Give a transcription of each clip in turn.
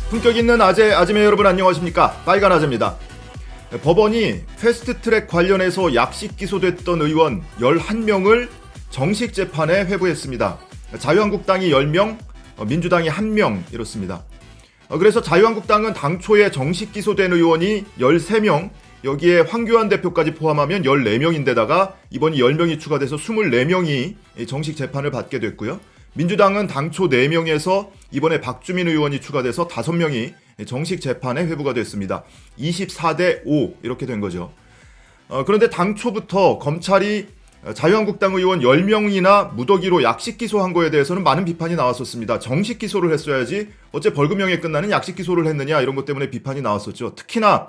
품격 있는 아재매 여러분 안녕하십니까? 빨간 아재입니다. 법원이 패스트트랙 관련해서 약식 기소됐던 의원 11명을 정식 재판에 회부했습니다. 자유한국당이 10명, 민주당이 1명 이렇습니다. 그래서 자유한국당은 당초에 정식 기소된 의원이 13명, 여기에 황교안 대표까지 포함하면 14명인데다가 이번이 10명이 추가돼서 24명이 정식 재판을 받게 됐고요. 민주당은 당초 4명에서 이번에 박주민 의원이 추가돼서 5명이 정식 재판에 회부가 됐습니다. 24대 5 이렇게 된 거죠. 그런데 당초부터 검찰이 자유한국당 의원 10명이나 무더기로 약식 기소한 거에 대해서는 많은 비판이 나왔었습니다. 정식 기소를 했어야지 어째 벌금형에 끝나는 약식 기소를 했느냐 이런 것 때문에 비판이 나왔었죠. 특히나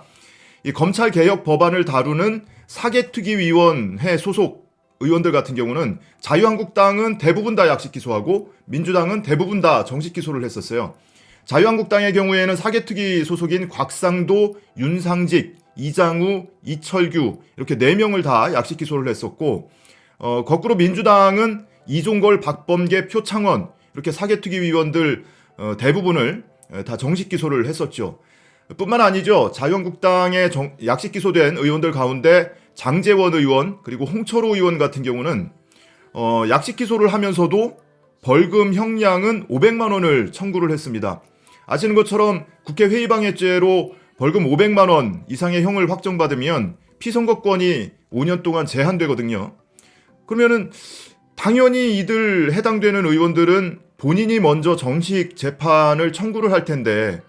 이 검찰개혁 법안을 다루는 사개특위위원회 소속 의원들 같은 경우는 자유한국당은 대부분 다 약식 기소하고 민주당은 대부분 다 정식 기소를 했었어요. 자유한국당의 경우에는 사개특위 소속인 곽상도, 윤상직, 이장우, 이철규 이렇게 4명을 다 약식 기소를 했었고 거꾸로 민주당은 이종걸, 박범계, 표창원 이렇게 사개특위 위원들 대부분을 다 정식 기소를 했었죠. 뿐만 아니죠. 자유한국당에 약식 기소된 의원들 가운데 장제원 의원 그리고 홍철호 의원 같은 경우는 약식 기소를 하면서도 벌금 형량은 500만 원을 청구를 했습니다. 아시는 것처럼 국회 회의방해죄로 벌금 500만 원 이상의 형을 확정받으면 피선거권이 5년 동안 제한되거든요. 그러면은 당연히 이들 해당되는 의원들은 본인이 먼저 정식 재판을 청구를 할 텐데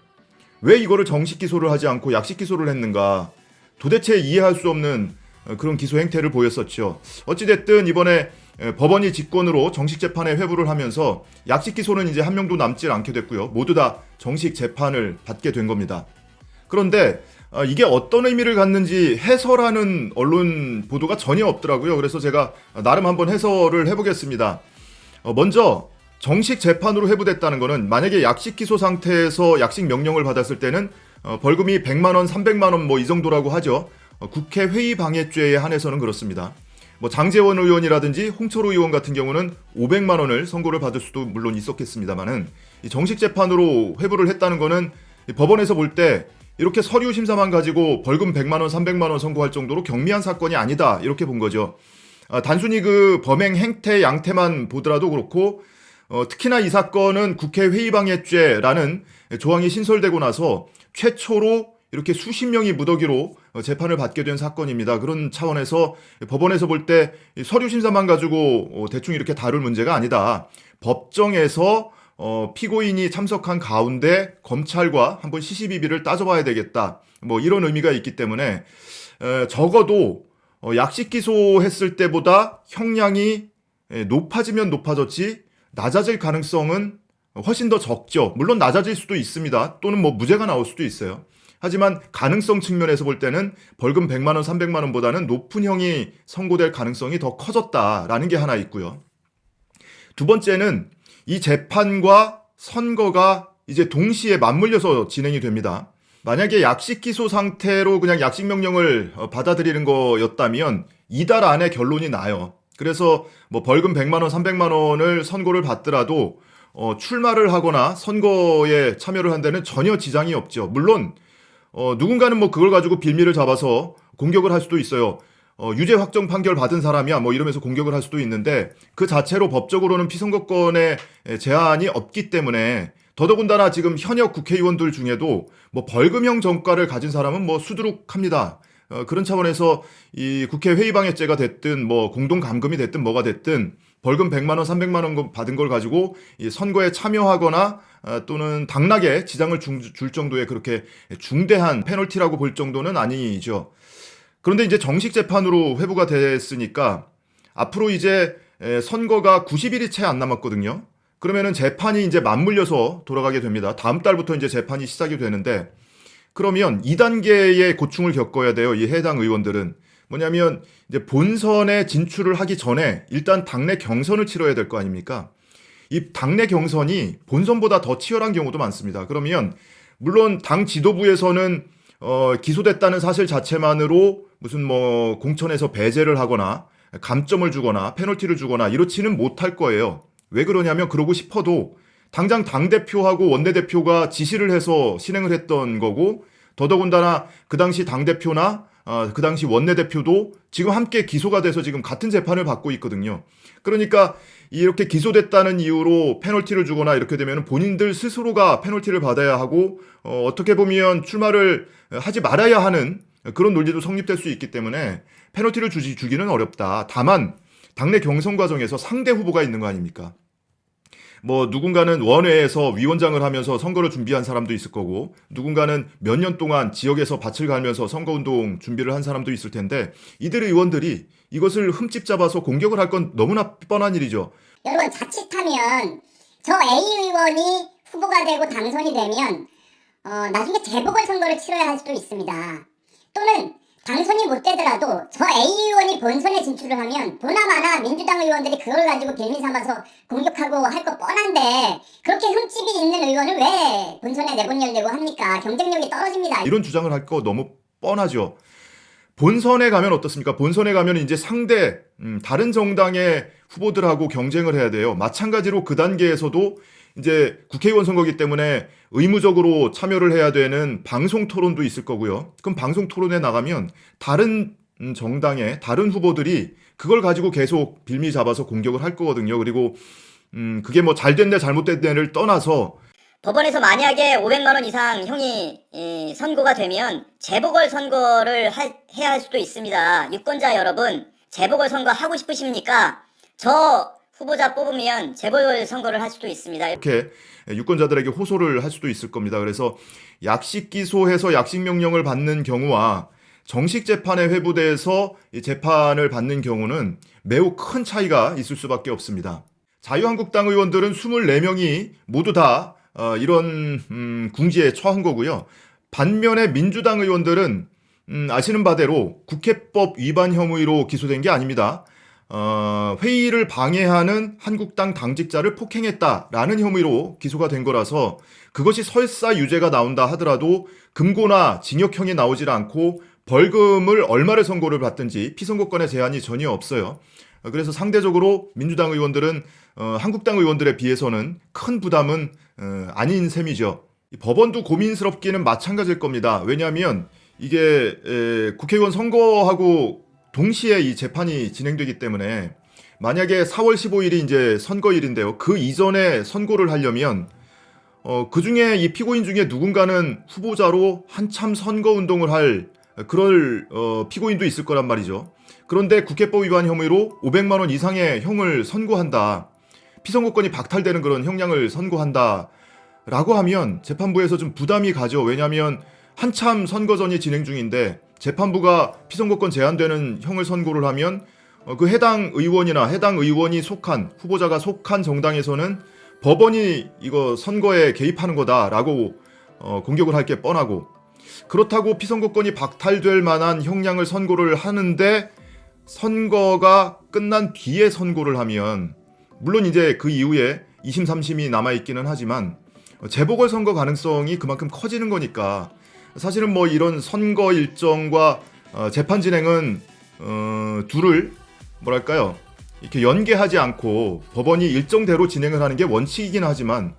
왜 이거를 정식 기소를 하지 않고 약식 기소를 했는가? 도대체 이해할 수 없는 그런 기소 행태를 보였었죠. 어찌됐든 이번에 법원이 직권으로 정식 재판에 회부를 하면서 약식 기소는 이제 한 명도 남지 않게 됐고요. 모두 다 정식 재판을 받게 된 겁니다. 그런데 이게 어떤 의미를 갖는지 해설하는 언론 보도가 전혀 없더라고요. 그래서 제가 나름 한번 해설을 해보겠습니다. 먼저 정식 재판으로 회부됐다는 것은 만약에 약식 기소 상태에서 약식 명령을 받았을 때는 벌금이 100만 원, 300만 원 뭐 이 정도라고 하죠. 국회 회의 방해죄에 한해서는 그렇습니다. 뭐 장제원 의원이라든지 홍철호 의원 같은 경우는 500만 원을 선고를 받을 수도 물론 있었겠습니다만은 정식 재판으로 회부를 했다는 것은 법원에서 볼 때 이렇게 서류 심사만 가지고 벌금 100만 원, 300만 원 선고할 정도로 경미한 사건이 아니다 이렇게 본 거죠. 단순히 그 범행 행태 양태만 보더라도 그렇고 특히나 이 사건은 국회 회의방해죄라는 조항이 신설되고 나서 최초로 이렇게 수십 명이 무더기로 재판을 받게 된 사건입니다. 그런 차원에서 법원에서 볼 때 서류 심사만 가지고 대충 이렇게 다룰 문제가 아니다. 법정에서 피고인이 참석한 가운데 검찰과 한번 시시비비를 따져봐야 되겠다. 뭐 이런 의미가 있기 때문에 적어도 약식 기소했을 때보다 형량이 높아지면 높아졌지 낮아질 가능성은 훨씬 더 적죠. 물론 낮아질 수도 있습니다. 또는 뭐 무죄가 나올 수도 있어요. 하지만 가능성 측면에서 볼 때는 벌금 100만 원, 300만 원보다는 높은 형이 선고될 가능성이 더 커졌다라는 게 하나 있고요. 두 번째는 이 재판과 선거가 이제 동시에 맞물려서 진행이 됩니다. 만약에 약식 기소 상태로 그냥 약식 명령을 받아들이는 거였다면 이달 안에 결론이 나요. 그래서 뭐 벌금 100만 원, 300만 원을 선고를 받더라도 출마를 하거나 선거에 참여를 한 데는 전혀 지장이 없죠. 물론 누군가는 뭐 그걸 가지고 빌미를 잡아서 공격을 할 수도 있어요. 유죄 확정 판결 받은 사람이야 뭐 이러면서 공격을 할 수도 있는데 그 자체로 법적으로는 피선거권에 제한이 없기 때문에 더더군다나 지금 현역 국회의원들 중에도 뭐 벌금형 전과를 가진 사람은 뭐 수두룩합니다. 그런 차원에서 이 국회 회의방해죄가 됐든 뭐 공동감금이 됐든 뭐가 됐든 벌금 100만 원, 300만 원 받은 걸 가지고 이 선거에 참여하거나 또는 당락에 지장을 줄 정도의 그렇게 중대한 페널티라고 볼 정도는 아니죠. 그런데 이제 정식 재판으로 회부가 됐으니까 앞으로 이제 선거가 90일이 채 안 남았거든요. 그러면은 재판이 이제 맞물려서 돌아가게 됩니다. 다음 달부터 이제 재판이 시작이 되는데 그러면 2단계의 고충을 겪어야 돼요. 이 해당 의원들은. 뭐냐면 이제 본선에 진출을 하기 전에 일단 당내 경선을 치러야 될 거 아닙니까? 이 당내 경선이 본선보다 더 치열한 경우도 많습니다. 그러면 물론 당 지도부에서는 기소됐다는 사실 자체만으로 무슨 뭐 공천에서 배제를 하거나 감점을 주거나 페널티를 주거나 이렇지는 못할 거예요. 왜 그러냐면 그러고 싶어도 당장 당대표하고 원내대표가 지시를 해서 실행을 했던 거고, 더더군다나 그 당시 당대표나 그 당시 원내대표도 지금 함께 기소가 돼서 지금 같은 재판을 받고 있거든요. 그러니까 이렇게 기소됐다는 이유로 페널티를 주거나 이렇게 되면 본인들 스스로가 페널티를 받아야 하고, 어떻게 보면 출마를 하지 말아야 하는 그런 논리도 성립될 수 있기 때문에 페널티를 주기는 어렵다. 다만 당내 경선 과정에서 상대 후보가 있는 거 아닙니까? 뭐 누군가는 원외에서 위원장을 하면서 선거를 준비한 사람도 있을 거고, 누군가는 몇 년 동안 지역에서 밭을 갈면서 선거운동 준비를 한 사람도 있을 텐데, 이들 의원들이 이것을 흠집 잡아서 공격을 할 건 너무나 뻔한 일이죠. 여러분, 자칫하면 저 A 의원이 후보가 되고 당선이 되면 나중에 재보궐선거를 치러야 할 수도 있습니다. 또는 당선이 못 되더라도 저 A 의원이 본선에 진출을 하면 보나마나 민주당 의원들이 그걸 가지고 빌미 삼아서 공격하고 할 거 뻔한데, 그렇게 흠집이 있는 의원을 왜 본선에 내보내려고 합니까? 경쟁력이 떨어집니다. 이런 주장을 할 거 너무 뻔하죠. 본선에 가면 어떻습니까? 본선에 가면 이제 상대 다른 정당의 후보들하고 경쟁을 해야 돼요. 마찬가지로 그 단계에서도 이제 국회의원 선거기 때문에 의무적으로 참여를 해야 되는 방송 토론도 있을 거고요. 그럼 방송 토론에 나가면 다른 정당의 다른 후보들이 그걸 가지고 계속 빌미 잡아서 공격을 할 거거든요. 그리고 그게 뭐 잘됐네 잘못됐네를 떠나서 법원에서 만약에 500만 원 이상 형이 선고가 되면 재보궐선거를 해야 할 수도 있습니다. 유권자 여러분, 재보궐선거 하고 싶으십니까? 저 후보자 뽑으면 재보궐선거를 할 수도 있습니다. 이렇게 유권자들에게 호소를 할 수도 있을 겁니다. 그래서 약식 기소해서 약식 명령을 받는 경우와 정식 재판에 회부돼서 재판을 받는 경우는 매우 큰 차이가 있을 수밖에 없습니다. 자유한국당 의원들은 24명이 모두 다 이런 궁지에 처한 거고요. 반면에 민주당 의원들은 아시는 바대로 국회법 위반 혐의로 기소된 게 아닙니다. 회의를 방해하는 한국당 당직자를 폭행했다라는 혐의로 기소가 된 거라서, 그것이 설사 유죄가 나온다 하더라도 금고나 징역형이 나오질 않고 벌금을 얼마를 선고를 받든지 피선거권의 제한이 전혀 없어요. 그래서 상대적으로 민주당 의원들은 한국당 의원들에 비해서는 큰 부담은 아닌 셈이죠. 법원도 고민스럽기는 마찬가지일 겁니다. 왜냐하면 이게 국회의원 선거하고 동시에 이 재판이 진행되기 때문에, 만약에 4월 15일이 이제 선거일인데요. 그 이전에 선고를 하려면 그 중에 이 피고인 중에 누군가는 후보자로 한참 선거운동을 할 그럴 피고인도 있을 거란 말이죠. 그런데 국회법 위반 혐의로 500만 원 이상의 형을 선고한다, 피선거권이 박탈되는 그런 형량을 선고한다 라고 하면 재판부에서 좀 부담이 가죠. 왜냐하면 한참 선거전이 진행 중인데 재판부가 피선거권 제한되는 형을 선고를 하면 그 해당 의원이나 해당 의원이 속한 후보자가 속한 정당에서는 법원이 이거 선거에 개입하는 거다라고 공격을 할 게 뻔하고, 그렇다고 피선거권이 박탈될 만한 형량을 선고를 하는데 선거가 끝난 뒤에 선고를 하면, 물론 이제 그 이후에 2심 3심이 남아있기는 하지만 재보궐선거 가능성이 그만큼 커지는 거니까, 사실은 뭐 이런 선거 일정과 재판 진행은 둘을 뭐랄까요, 이렇게 연계하지 않고 법원이 일정대로 진행을 하는 게 원칙이긴 하지만,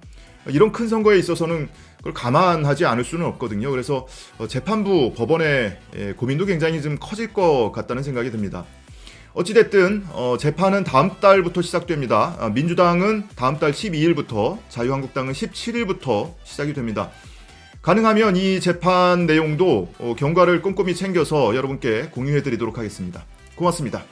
이런 큰 선거에 있어서는 그걸 감안하지 않을 수는 없거든요. 그래서 재판부, 법원의 고민도 굉장히 좀 커질 것 같다는 생각이 듭니다. 어찌됐든 재판은 다음 달부터 시작됩니다. 민주당은 다음 달 12일부터, 자유한국당은 17일부터 시작이 됩니다. 가능하면 이 재판 내용도 경과를 꼼꼼히 챙겨서 여러분께 공유해드리도록 하겠습니다. 고맙습니다.